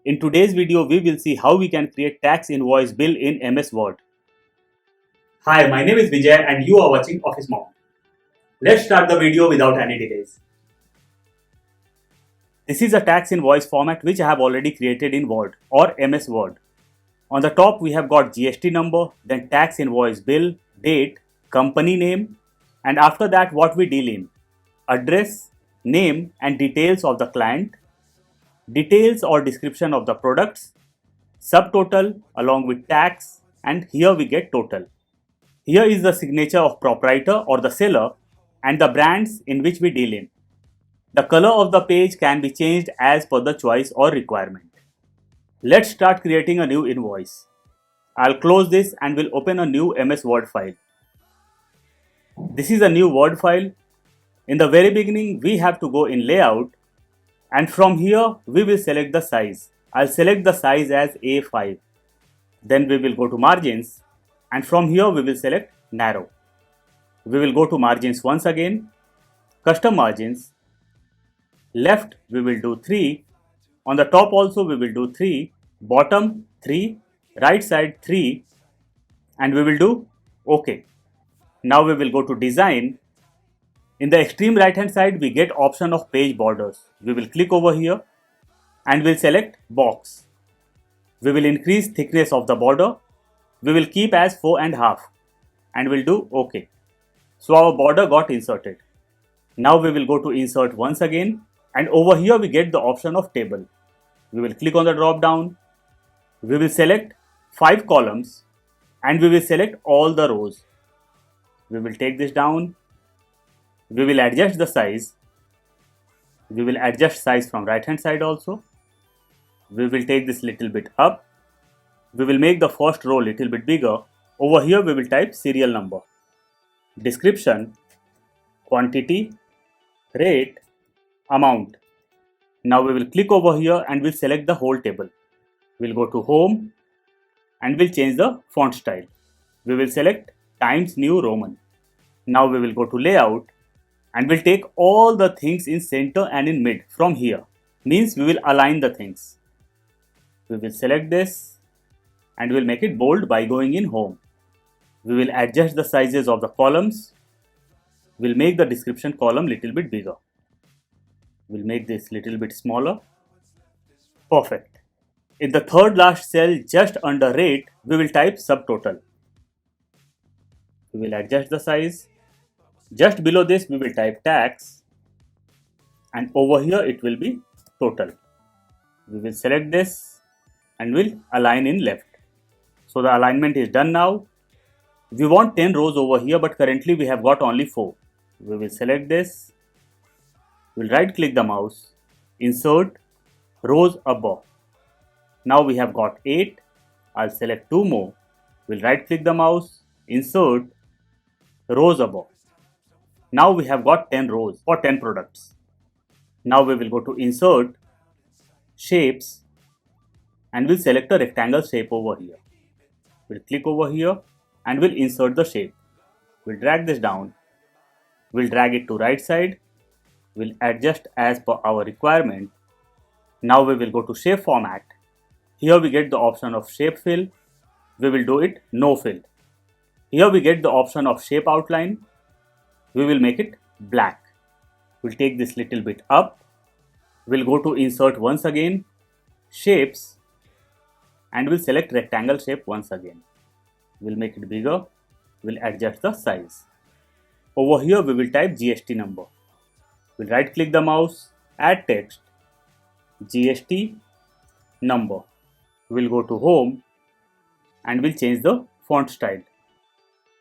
In today's video, we will see how we can create tax invoice bill in MS Word. Hi, my name is Vijay and you are watching OfficeMonk. Let's start the video without any delays. This is a tax invoice format which I have already created in Word or MS Word. On the top, we have got GST number, then tax invoice bill, date, company name, and after that what we deal in: address, name and details of the client, details or description of the products, subtotal along with tax, and here we get total. Here is the signature of proprietor or the seller and the brands in which we deal in. The color of the page can be changed as per the choice or requirement. Let's start creating a new invoice. I'll close this and will open a new MS Word file. This is a new Word file. In the very beginning, we have to go in layout, and from here we will select the size. I'll select the size as A5. Then we will go to margins, and from here we will select narrow. We will go to margins once again, custom margins. Left we will do 3, on the top also we will do 3, bottom 3, right side 3, and we will do OK. Now we will go to design. In the extreme right hand side we get option of page borders. We will click over here and we'll select box. We will increase thickness of the border. We will keep as 4.5 and we'll do OK. So our border got inserted. Now we will go to insert once again, and over here we get the option of table. We will click on the drop down. We will select 5 columns and we will select all the rows. We will take this down. We will adjust the size. We will adjust size from right hand side also. We will take this little bit up. We will make the first row little bit bigger. Over here we will type serial number, description, quantity, rate, amount. Now we will click over here and we'll select the whole table. We'll go to home and we'll change the font style. We will select Times New Roman. Now we will go to layout and we'll take all the things in center and in mid from here. Means we will align the things. We will select this and we'll make it bold by going in home. We will adjust the sizes of the columns. We'll make the description column little bit bigger. We'll make this little bit smaller. Perfect. In the third last cell just under rate, we will type subtotal. We will adjust the size. Just below this we will type tax, and over here it will be total. We will select this and we'll align in left. So the alignment is done now. We want 10 rows over here, but currently we have got only 4. We will select this. We'll right click the mouse, insert rows above. Now we have got 8. I'll select 2 more. We'll right click the mouse, insert rows above. Now we have got 10 rows for 10 products. Now we will go to insert shapes and we'll select a rectangle shape over here. We'll click over here and we'll insert the shape. We'll drag this down. We'll drag it to right side. We'll adjust as per our requirement. Now we will go to shape format. Here we get the option of shape fill. We will do it no fill. Here we get the option of shape outline. We will make it black. We'll take this little bit up. We'll go to insert once again, shapes, and we'll select rectangle shape once again. We'll make it bigger. We'll adjust the size. Over here we will type GST number. We'll right click the mouse, add text, GST number. We'll go to home and we'll change the font style.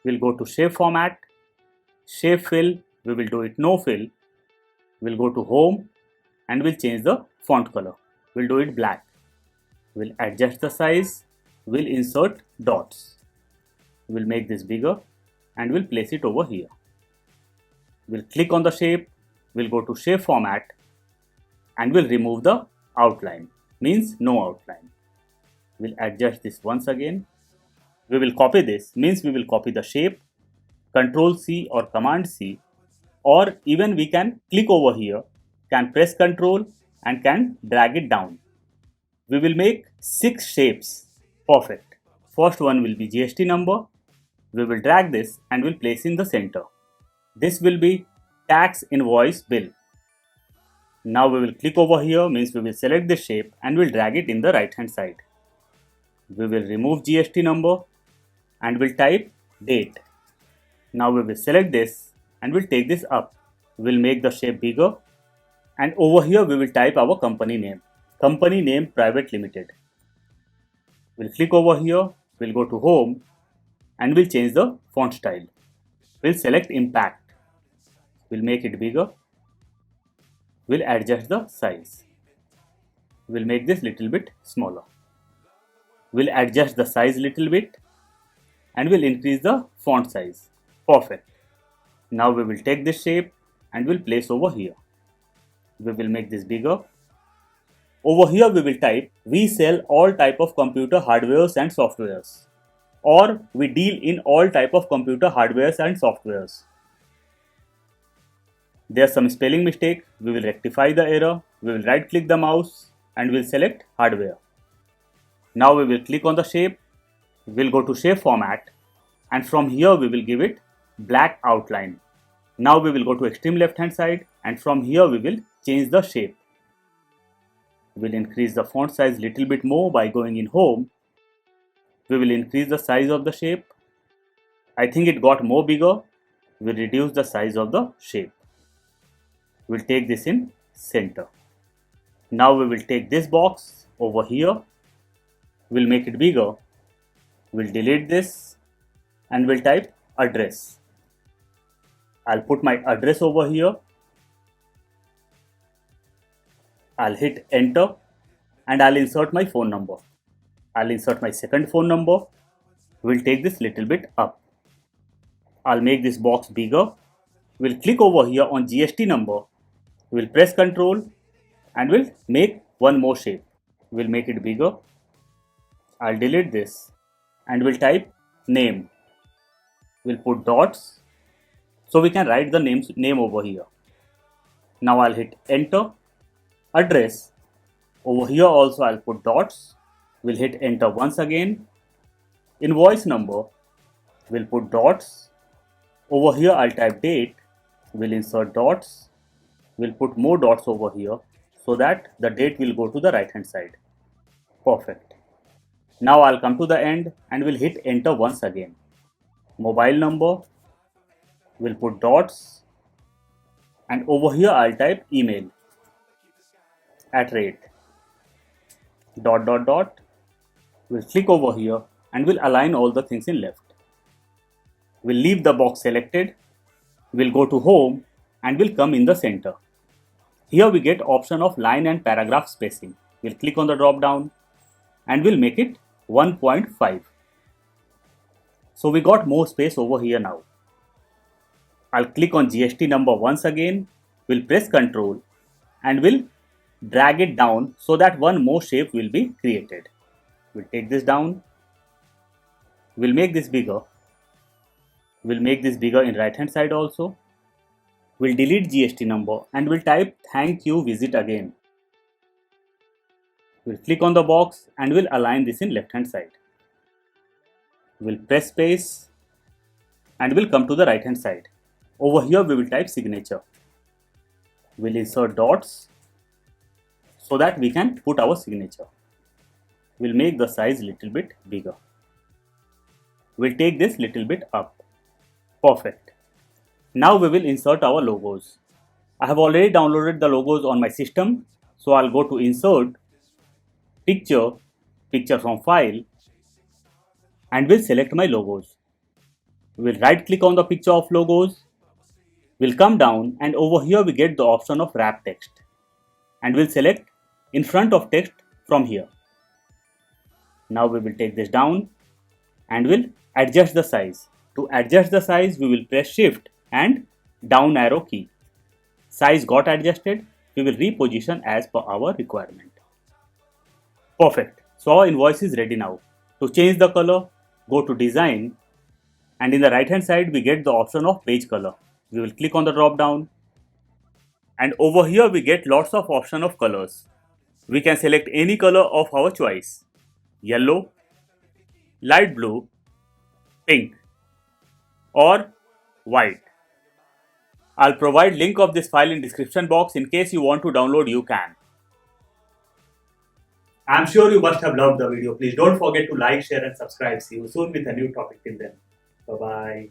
We'll go to shape format, shape fill, we will do it no fill. We'll go to home and we'll change the font color. We'll do it black. We'll adjust the size. We'll insert dots. We'll make this bigger and we'll place it over here. We'll click on the shape. We'll go to shape format and we'll remove the outline. Means no outline. We'll adjust this once again. We will copy this. Means we will copy the shape. Ctrl C or Command C, or even we can click over here, can press Ctrl and can drag it down. We will make 6 shapes. Perfect. First one will be GST number. We will drag this and will place in the center. This will be tax invoice bill. Now we will click over here, means we will select the shape and will drag it in the right hand side. We will remove GST number and will type date. Now we will select this and will take this up. We will make the shape bigger and over here we will type our company name. Company name private limited. We'll click over here, we'll go to home and we'll change the font style. We'll select impact. We'll make it bigger. We'll adjust the size. We'll make this little bit smaller. We'll adjust the size little bit and we'll increase the font size. Perfect. Now we will take this shape and we'll place over here. We will make this bigger. Over here we will type, we sell all type of computer hardwares and softwares, or we deal in all type of computer hardwares and softwares. There's some spelling mistake. We will rectify the error. We will right click the mouse and we'll select hardware. Now we will click on the shape. We'll go to shape format and from here we will give it black outline. Now we will go to extreme left hand side and from here we will change the shape. We'll increase the font size little bit more by going in home. We will increase the size of the shape. I think it got more bigger. We'll reduce the size of the shape. We'll take this in center. Now we will take this box over here. We'll make it bigger. We'll delete this and we'll type address. I'll put my address over here. I'll hit enter and I'll insert my phone number. I'll insert my second phone number. We'll take this little bit up. I'll make this box bigger. We'll click over here on GST number. We'll press Ctrl and we'll make one more shape. We'll make it bigger. I'll delete this and we'll type name. We'll put dots so we can write the name over here. Now I'll hit enter. Address. Over here also I'll put dots. We'll hit enter once again. Invoice number. We'll put dots. Over here I'll type date. We'll insert dots. We'll put more dots over here so that the date will go to the right hand side. Perfect. Now I'll come to the end and we'll hit enter once again. Mobile number. We'll put dots. And over here I'll type email. @ ... We'll click over here and we'll align all the things in left. We'll leave the box selected. We'll go to home and we'll come in the center. Here we get option of line and paragraph spacing. We'll click on the drop down and we'll make it 1.5. So we got more space over here now. I'll click on GST number once again. We'll press Ctrl and we'll drag it down so that one more shape will be created. We'll take this down. We'll make this bigger. We'll make this bigger in right hand side also. We'll delete GST number and we'll type thank you visit again. We'll click on the box and we'll align this in left hand side. We'll press space and we'll come to the right hand side. Over here we will type signature. We'll insert dots so that we can put our signature. We'll make the size little bit bigger. We'll take this little bit up. Perfect. Now we will insert our logos. I have already downloaded the logos on my system. So I'll go to insert, picture, picture from file and we'll select my logos. We'll right click on the picture of logos. We'll come down and over here we get the option of wrap text. And we'll select in front of text from here. Now we will take this down and we'll adjust the size. To adjust the size, we will press shift and down arrow key. Size got adjusted. We will reposition as per our requirement. Perfect. So our invoice is ready now. To change the color, go to design and in the right hand side we get the option of page color. We will click on the drop down and over here we get lots of option of colors. We can select any color of our choice: yellow, light blue, pink, or white. I'll provide link of this file in description box. In case you want to download, you can. I'm sure you must have loved the video. Please don't forget to like, share and subscribe. See you soon with a new topic. Till then, bye bye.